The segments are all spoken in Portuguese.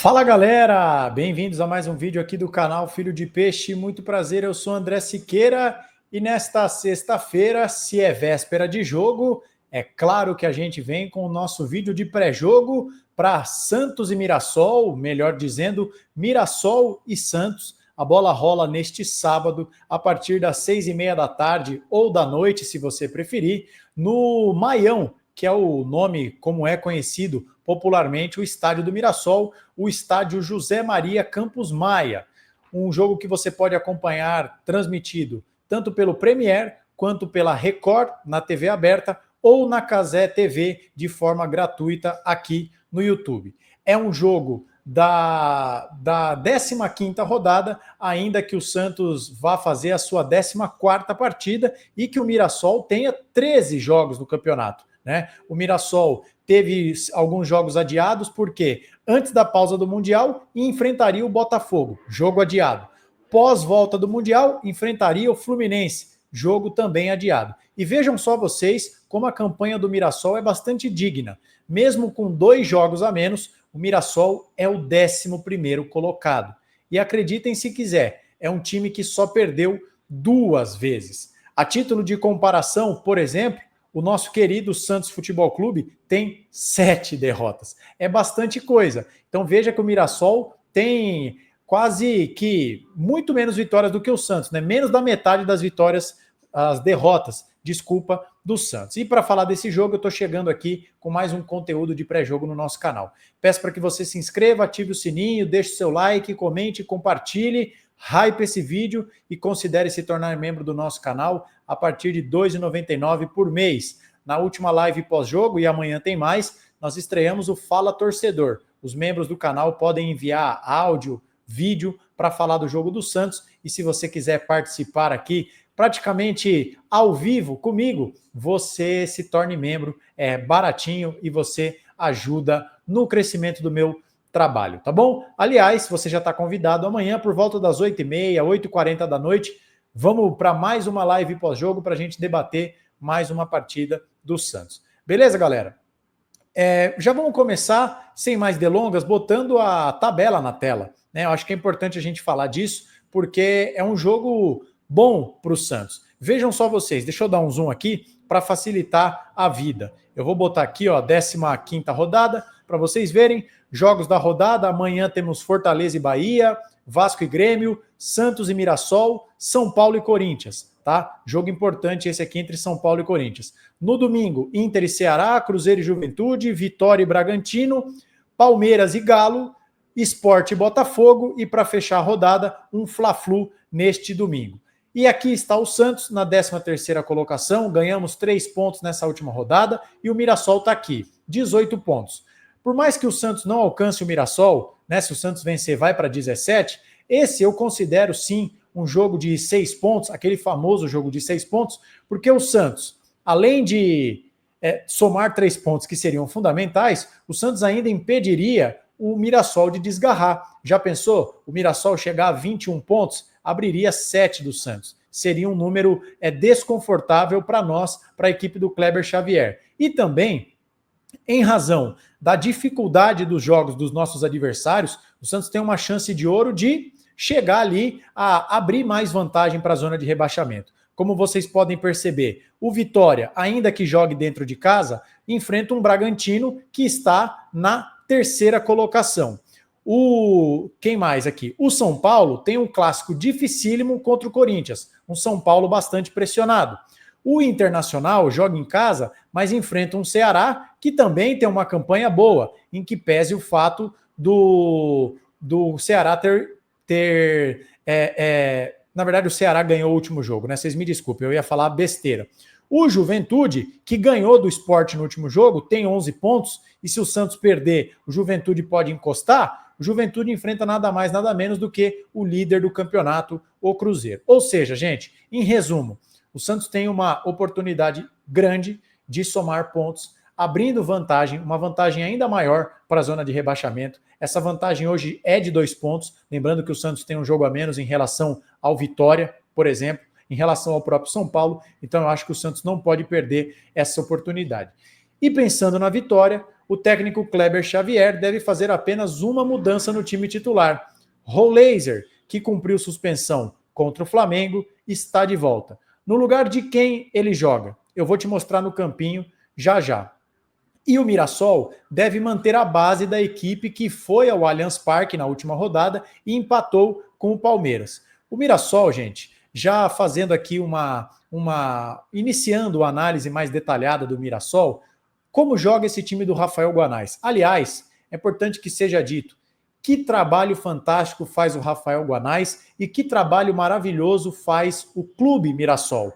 Fala galera, bem-vindos a mais um vídeo aqui do canal Filho de Peixe. Muito prazer, eu sou André Siqueira e nesta sexta-feira, se é véspera de jogo, é claro que a gente vem com o nosso vídeo de pré-jogo para Santos e Mirassol, melhor dizendo, Mirassol e Santos. A bola rola neste sábado a partir das 6h30 da tarde ou da noite, se você preferir, no Maião, que é o nome como é conhecido popularmente o estádio do Mirassol, o estádio José Maria Campos Maia. Um jogo que você pode acompanhar transmitido tanto pelo Premier quanto pela Record na TV aberta ou na Cazé TV de forma gratuita aqui no YouTube. É um jogo da 15ª rodada, ainda que o Santos vá fazer a sua 14ª partida e que o Mirassol tenha 13 jogos no campeonato. Né? O Mirassol teve alguns jogos adiados, porque antes da pausa do Mundial, enfrentaria o Botafogo, jogo adiado. Pós-volta do Mundial, enfrentaria o Fluminense, jogo também adiado. E vejam só vocês como a campanha do Mirassol é bastante digna. Mesmo com 2 jogos a menos, o Mirassol é o 11º colocado. E acreditem se quiser, é um time que só perdeu 2 vezes. A título de comparação, por exemplo, o nosso querido Santos Futebol Clube tem 7 derrotas. É bastante coisa. Então veja que o Mirassol tem quase que muito menos vitórias do que o Santos, né? Menos da metade das vitórias, as derrotas, desculpa, do Santos. E para falar desse jogo, eu estou chegando aqui com mais um conteúdo de pré-jogo no nosso canal. Peço para que você se inscreva, ative o sininho, deixe o seu like, comente, compartilhe, hype esse vídeo e considere se tornar membro do nosso canal a partir de R$ 2,99 por mês. Na última live pós-jogo, e amanhã tem mais, nós estreamos o Fala Torcedor. Os membros do canal podem enviar áudio, vídeo para falar do jogo do Santos, e se você quiser participar aqui praticamente ao vivo comigo, você se torne membro, é baratinho e você ajuda no crescimento do meu trabalho, tá bom? Aliás, você já está convidado amanhã por volta das 8h30, 8h40 da noite, vamos para mais uma live pós-jogo para a gente debater mais uma partida do Santos. Beleza, galera? Já vamos começar, sem mais delongas, botando a tabela na tela. Né? Eu acho que é importante a gente falar disso, porque é um jogo bom para o Santos. Vejam só vocês, deixa eu dar um zoom aqui para facilitar a vida. Eu vou botar aqui, ó, 15ª rodada, para vocês verem. Jogos da rodada, amanhã temos Fortaleza e Bahia, Vasco e Grêmio, Santos e Mirassol, São Paulo e Corinthians, tá? Jogo importante esse aqui entre São Paulo e Corinthians. No domingo, Inter e Ceará, Cruzeiro e Juventude, Vitória e Bragantino, Palmeiras e Galo, Sport e Botafogo e para fechar a rodada, um Fla-Flu neste domingo. E aqui está o Santos na 13ª colocação, ganhamos 3 pontos nessa última rodada e o Mirassol está aqui, 18 pontos. Por mais que o Santos não alcance o Mirassol, né, se o Santos vencer vai para 17, esse eu considero sim um jogo de 6 pontos, aquele famoso jogo de 6 pontos, porque o Santos, além de somar 3 pontos que seriam fundamentais, o Santos ainda impediria o Mirassol de desgarrar. Já pensou? O Mirassol chegar a 21 pontos, abriria 7 do Santos. Seria um número desconfortável para nós, para a equipe do Kleber Xavier. E também, em razão da dificuldade dos jogos dos nossos adversários, o Santos tem uma chance de ouro de chegar ali a abrir mais vantagem para a zona de rebaixamento. Como vocês podem perceber, o Vitória, ainda que jogue dentro de casa, enfrenta um Bragantino que está na 3ª colocação. Quem mais aqui? O São Paulo tem um clássico dificílimo contra o Corinthians, um São Paulo bastante pressionado. O Internacional joga em casa, mas enfrenta um Ceará que também tem uma campanha boa, em que pese o fato do Ceará na verdade, o Ceará ganhou o último jogo, né? Vocês me desculpem, eu ia falar besteira. O Juventude, que ganhou do Sport no último jogo, tem 11 pontos, e se o Santos perder, o Juventude pode encostar, o Juventude enfrenta nada mais, nada menos do que o líder do campeonato, o Cruzeiro. Ou seja, gente, em resumo, o Santos tem uma oportunidade grande de somar pontos, abrindo vantagem, uma vantagem ainda maior para a zona de rebaixamento. Essa vantagem hoje é de 2 pontos, lembrando que o Santos tem um jogo a menos em relação ao Vitória, por exemplo, em relação ao próprio São Paulo, então eu acho que o Santos não pode perder essa oportunidade. E pensando na vitória, o técnico Kleber Xavier deve fazer apenas uma mudança no time titular. Rollaser, que cumpriu suspensão contra o Flamengo, está de volta. No lugar de quem ele joga? Eu vou te mostrar no campinho já já. E o Mirassol deve manter a base da equipe que foi ao Allianz Parque na última rodada e empatou com o Palmeiras. O Mirassol, gente, já fazendo aqui iniciando a análise mais detalhada do Mirassol, como joga esse time do Rafael Guanais? Aliás, é importante que seja dito, que trabalho fantástico faz o Rafael Guanais e que trabalho maravilhoso faz o Clube Mirassol.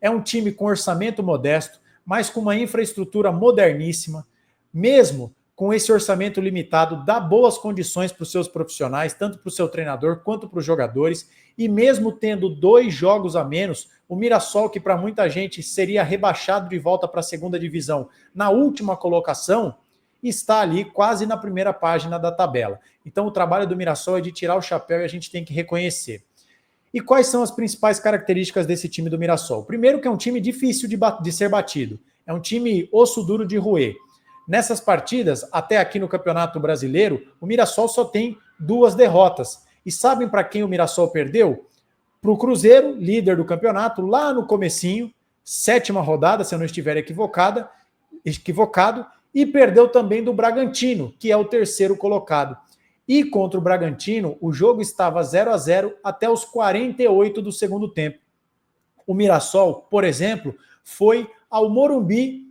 É um time com orçamento modesto, mas com uma infraestrutura moderníssima, mesmo com esse orçamento limitado, dá boas condições para os seus profissionais, tanto para o seu treinador quanto para os jogadores, e mesmo tendo 2 jogos a menos, o Mirassol, que para muita gente seria rebaixado de volta para a segunda divisão na última colocação, está ali quase na primeira página da tabela. Então o trabalho do Mirassol é de tirar o chapéu e a gente tem que reconhecer. E quais são as principais características desse time do Mirassol? Primeiro que é um time difícil de ser batido. É um time osso duro de roer. Nessas partidas, até aqui no Campeonato Brasileiro, o Mirassol só tem 2 derrotas. E sabem para quem o Mirassol perdeu? Para o Cruzeiro, líder do campeonato, lá no comecinho, 7ª rodada, se eu não estiver equivocado, e perdeu também do Bragantino, que é o 3º colocado. E contra o Bragantino, o jogo estava 0-0 até os 48 do segundo tempo. O Mirassol, por exemplo, foi ao Morumbi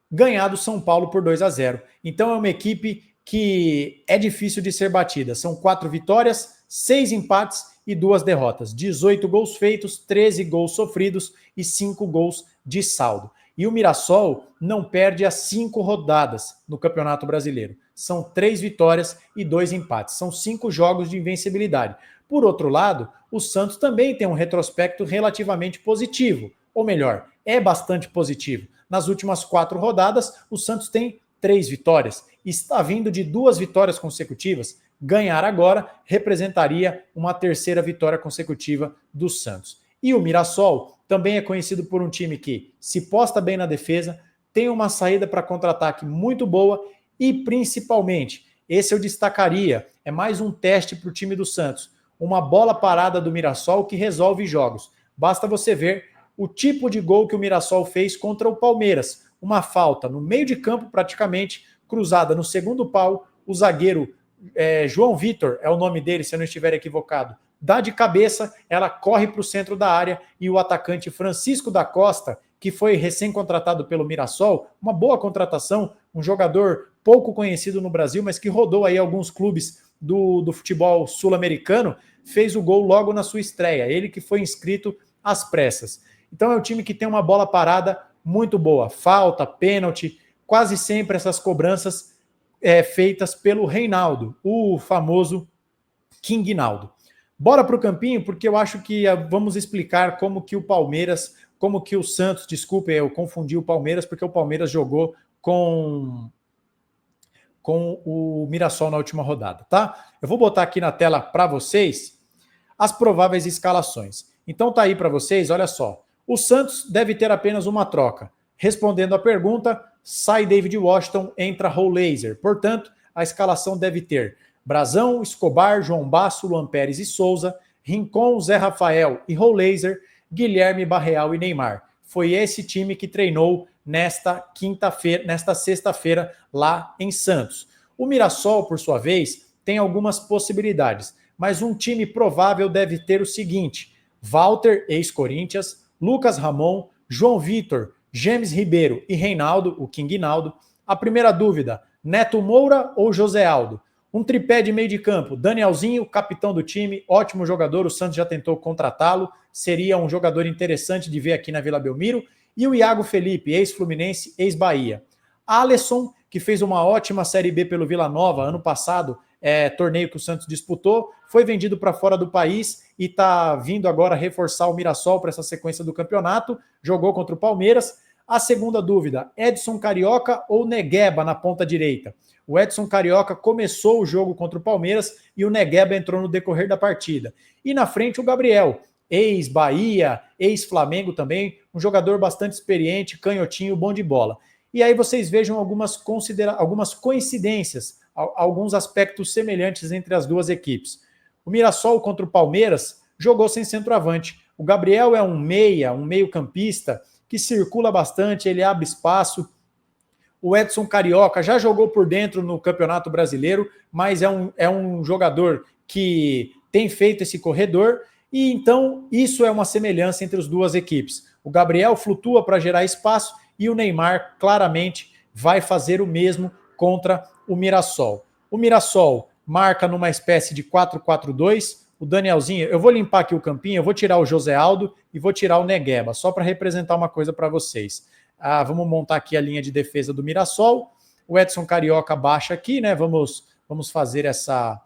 ganhar do São Paulo por 2-0. Então é uma equipe que é difícil de ser batida. São 4 vitórias, 6 empates e 2 derrotas. 18 gols feitos, 13 gols sofridos e 5 gols de saldo. E o Mirassol não perde as 5 rodadas no Campeonato Brasileiro. São 3 vitórias e 2 empates. São 5 jogos de invencibilidade. Por outro lado, o Santos também tem um retrospecto relativamente positivo. Ou melhor, é bastante positivo. Nas últimas 4 rodadas, o Santos tem 3 vitórias. Está vindo de 2 vitórias consecutivas. Ganhar agora representaria uma 3ª vitória consecutiva do Santos. E o Mirassol também é conhecido por um time que se posta bem na defesa, tem uma saída para contra-ataque muito boa e, principalmente, esse eu destacaria, é mais um teste para o time do Santos, uma bola parada do Mirassol que resolve jogos. Basta você ver o tipo de gol que o Mirassol fez contra o Palmeiras, uma falta no meio de campo praticamente, cruzada no segundo pau, o zagueiro João Vitor, é o nome dele, se eu não estiver equivocado, dá de cabeça, ela corre para o centro da área e o atacante Francisco da Costa, que foi recém-contratado pelo Mirassol, uma boa contratação, um jogador pouco conhecido no Brasil, mas que rodou aí alguns clubes do futebol sul-americano, fez o gol logo na sua estreia, ele que foi inscrito às pressas. Então é um time que tem uma bola parada muito boa, falta, pênalti, quase sempre essas cobranças feitas pelo Reinaldo, o famoso King Naldo. Bora para o campinho, porque eu acho que vamos explicar como que o Santos, desculpe, eu confundi o Palmeiras, porque o Palmeiras jogou com o Mirassol na última rodada, tá? Eu vou botar aqui na tela para vocês as prováveis escalações. Então tá aí para vocês, olha só. O Santos deve ter apenas uma troca. Respondendo à pergunta, sai David Washington, entra Rollaser. Portanto, a escalação deve ter Brazão, Escobar, João Basso, Luan Pérez e Souza, Rincon, Zé Rafael e Rollaser, Guilherme, Barreal e Neymar. Foi esse time que treinou nesta sexta-feira lá em Santos. O Mirassol, por sua vez, tem algumas possibilidades, mas um time provável deve ter o seguinte: Walter, ex-Corinthians, Lucas Ramon, João Vitor, James Ribeiro e Reinaldo, o King Naldo. A primeira dúvida, Neto Moura ou José Aldo? Um tripé de meio de campo, Danielzinho, capitão do time, ótimo jogador, o Santos já tentou contratá-lo, seria um jogador interessante de ver aqui na Vila Belmiro, e o Iago Felipe, ex-Fluminense, ex-Bahia. Alisson, que fez uma ótima Série B pelo Vila Nova ano passado, torneio que o Santos disputou, foi vendido para fora do país e está vindo agora reforçar o Mirassol para essa sequência do campeonato, jogou contra o Palmeiras. A segunda dúvida, Edson Carioca ou Negueba na ponta direita? O Edson Carioca começou o jogo contra o Palmeiras e o Negueba entrou no decorrer da partida. E na frente o Gabriel, ex-Bahia, ex-Flamengo também, um jogador bastante experiente, canhotinho, bom de bola. e aí vocês vejam algumas coincidências, alguns aspectos semelhantes entre as duas equipes. O Mirassol contra o Palmeiras jogou sem centroavante. O Gabriel é um meio-campista que circula bastante, ele abre espaço. O Edson Carioca já jogou por dentro no Campeonato Brasileiro, mas é um jogador que tem feito esse corredor, e então isso é uma semelhança entre as duas equipes. O Gabriel flutua para gerar espaço e o Neymar claramente vai fazer o mesmo contra o Mirassol. O Mirassol marca numa espécie de 4-4-2, o Danielzinho, eu vou limpar aqui o campinho, eu vou tirar o José Aldo e vou tirar o Negueba, só para representar uma coisa para vocês. Vamos montar aqui a linha de defesa do Mirassol, o Edson Carioca baixa aqui, né? Vamos fazer essa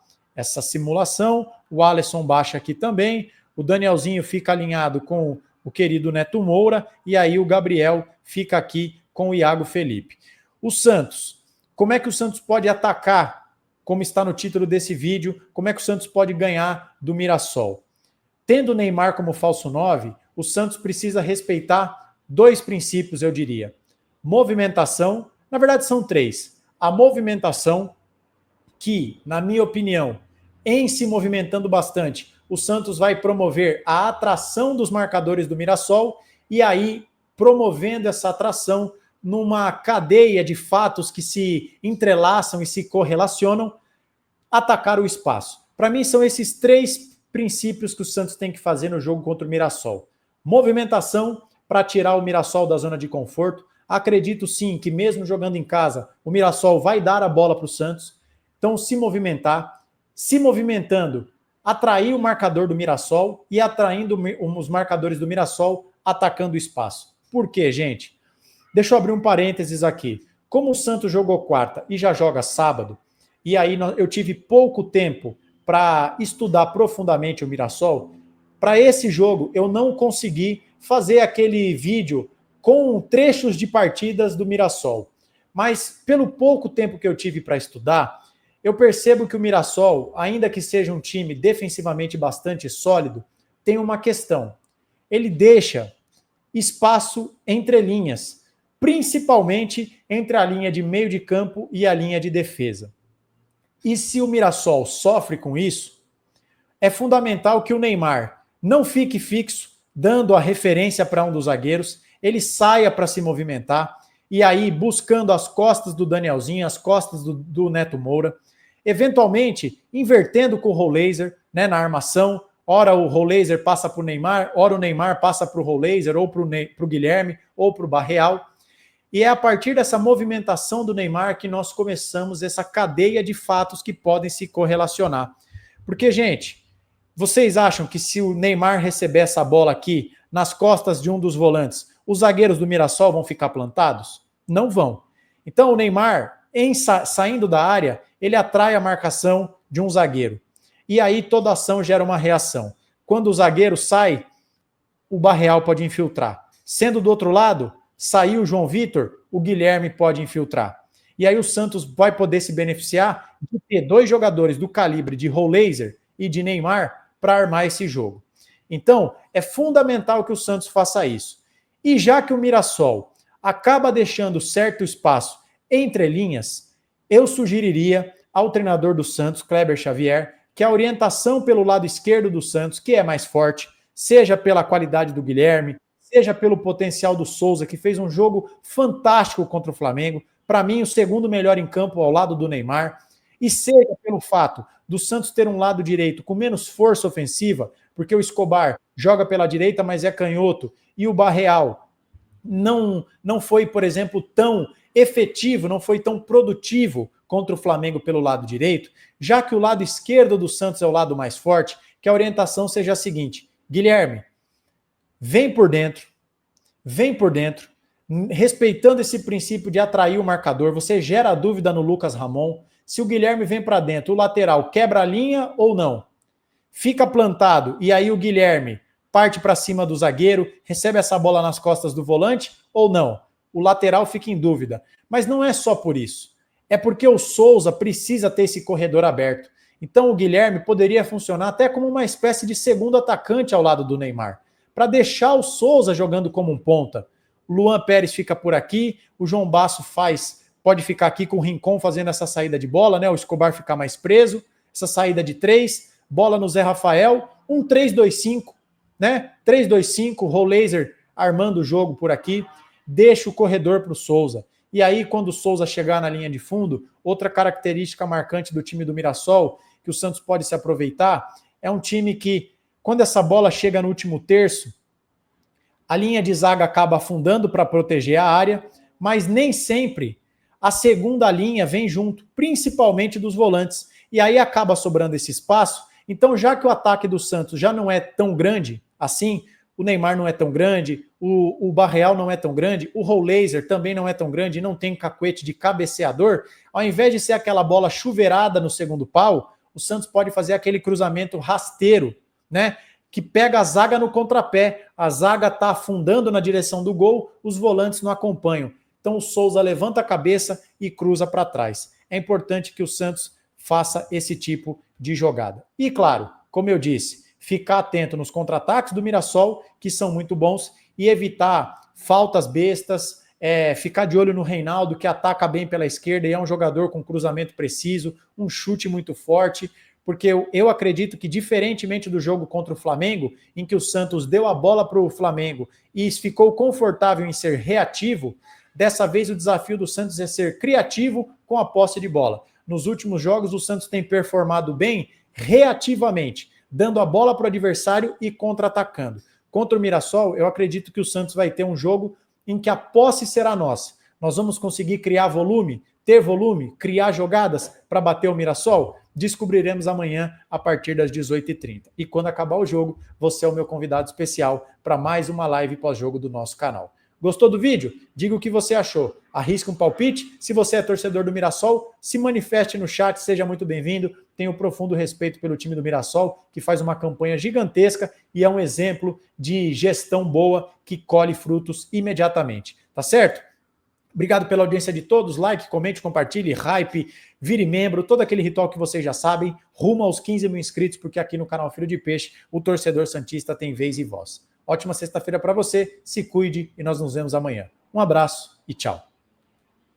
simulação, o Alisson baixa aqui também, o Danielzinho fica alinhado com o querido Neto Moura, e aí o Gabriel fica aqui com o Iago Felipe. O Santos, como é que o Santos pode atacar, como está no título desse vídeo, como é que o Santos pode ganhar do Mirassol? Tendo o Neymar como falso 9, o Santos precisa respeitar dois princípios, eu diria. Movimentação, na verdade são três. A movimentação, que, na minha opinião, em se movimentando bastante, o Santos vai promover a atração dos marcadores do Mirassol, e aí, promovendo essa atração numa cadeia de fatos que se entrelaçam e se correlacionam, atacar o espaço. Para mim, são esses três princípios que o Santos tem que fazer no jogo contra o Mirassol. Movimentação, para tirar o Mirassol da zona de conforto. Acredito sim que mesmo jogando em casa, o Mirassol vai dar a bola para o Santos. Então, se movimentando, atrair o marcador do Mirassol e atraindo os marcadores do Mirassol, atacando o espaço. Por quê, gente? Deixa eu abrir um parênteses aqui. Como o Santos jogou quarta e já joga sábado, e aí eu tive pouco tempo para estudar profundamente o Mirassol, para esse jogo eu não consegui fazer aquele vídeo com trechos de partidas do Mirassol. Mas pelo pouco tempo que eu tive para estudar, eu percebo que o Mirassol, ainda que seja um time defensivamente bastante sólido, tem uma questão. Ele deixa espaço entre linhas, principalmente entre a linha de meio de campo e a linha de defesa. E se o Mirassol sofre com isso, é fundamental que o Neymar não fique fixo, dando a referência para um dos zagueiros, ele saia para se movimentar, e aí buscando as costas do Danielzinho, as costas do Neto Moura, eventualmente invertendo com o Rollaser, né, na armação. Ora o Rollaser passa para o Neymar, ora o Neymar passa para o Rollaser, ou para o Guilherme, ou para o Barreal. E é a partir dessa movimentação do Neymar que nós começamos essa cadeia de fatos que podem se correlacionar. Porque, gente, vocês acham que se o Neymar receber essa bola aqui nas costas de um dos volantes, os zagueiros do Mirassol vão ficar plantados? Não vão. Então o Neymar, saindo da área, ele atrai a marcação de um zagueiro. E aí toda ação gera uma reação. Quando o zagueiro sai, o Barreal pode infiltrar. Sendo do outro lado, saiu o João Vitor, o Guilherme pode infiltrar. E aí o Santos vai poder se beneficiar de ter dois jogadores do calibre de Rollaser e de Neymar para armar esse jogo. Então, é fundamental que o Santos faça isso. E já que o Mirassol acaba deixando certo espaço entre linhas, eu sugeriria ao treinador do Santos, Kleber Xavier, que a orientação pelo lado esquerdo do Santos, que é mais forte, seja pela qualidade do Guilherme, seja pelo potencial do Souza, que fez um jogo fantástico contra o Flamengo, para mim o segundo melhor em campo ao lado do Neymar, e seja pelo fato do Santos ter um lado direito com menos força ofensiva, porque o Escobar joga pela direita, mas é canhoto, e o Barreal não foi, por exemplo, tão efetivo, não foi tão produtivo contra o Flamengo pelo lado direito, já que o lado esquerdo do Santos é o lado mais forte, que a orientação seja a seguinte: Guilherme, vem por dentro, respeitando esse princípio de atrair o marcador, você gera a dúvida no Lucas Ramon, se o Guilherme vem para dentro, o lateral quebra a linha ou não? Fica plantado e aí o Guilherme parte para cima do zagueiro, recebe essa bola nas costas do volante ou não? O lateral fica em dúvida. Mas não é só por isso. É porque o Souza precisa ter esse corredor aberto. Então o Guilherme poderia funcionar até como uma espécie de segundo atacante ao lado do Neymar, para deixar o Souza jogando como um ponta. Luan Pérez fica por aqui, o João Basso pode ficar aqui com o Rincon fazendo essa saída de bola, né? O Escobar ficar mais preso, essa saída de 3, bola no Zé Rafael, um 3-2-5, né? 3-2-5, Rollaser armando o jogo por aqui, deixa o corredor para o Souza. E aí, quando o Souza chegar na linha de fundo, outra característica marcante do time do Mirassol, que o Santos pode se aproveitar, é um time que, quando essa bola chega no último terço, a linha de zaga acaba afundando para proteger a área, mas nem sempre a segunda linha vem junto, principalmente dos volantes. E aí acaba sobrando esse espaço. Então, já que o ataque do Santos já não é tão grande assim, o Neymar não é tão grande, o Barreal não é tão grande, o Rollaser também não é tão grande e não tem cacuete de cabeceador, ao invés de ser aquela bola chuveirada no segundo pau, o Santos pode fazer aquele cruzamento rasteiro, né? Que pega a zaga no contrapé, a zaga está afundando na direção do gol, os volantes não acompanham. Então o Souza levanta a cabeça e cruza para trás. É importante que o Santos faça esse tipo de jogada. E claro, como eu disse, ficar atento nos contra-ataques do Mirassol, que são muito bons, e evitar faltas bestas, ficar de olho no Reinaldo, que ataca bem pela esquerda e é um jogador com cruzamento preciso, um chute muito forte, porque eu acredito que, diferentemente do jogo contra o Flamengo, em que o Santos deu a bola para o Flamengo e ficou confortável em ser reativo, dessa vez o desafio do Santos é ser criativo com a posse de bola. Nos últimos jogos, o Santos tem performado bem reativamente, dando a bola para o adversário e contra-atacando. Contra o Mirassol, eu acredito que o Santos vai ter um jogo em que a posse será nossa. Nós vamos conseguir criar volume, ter volume, criar jogadas para bater o Mirassol? Descobriremos amanhã a partir das 18h30. E quando acabar o jogo, você é o meu convidado especial para mais uma live pós-jogo do nosso canal. Gostou do vídeo? Diga o que você achou. Arrisca um palpite? Se você é torcedor do Mirassol, se manifeste no chat, seja muito bem-vindo. Tenho profundo respeito pelo time do Mirassol, que faz uma campanha gigantesca e é um exemplo de gestão boa que colhe frutos imediatamente. Tá certo? Obrigado pela audiência de todos, like, comente, compartilhe, hype, vire membro, todo aquele ritual que vocês já sabem, rumo aos 15 mil inscritos, porque aqui no canal Filho de Peixe, o torcedor santista tem vez e voz. Ótima sexta-feira para você, se cuide e nós nos vemos amanhã. Um abraço e tchau.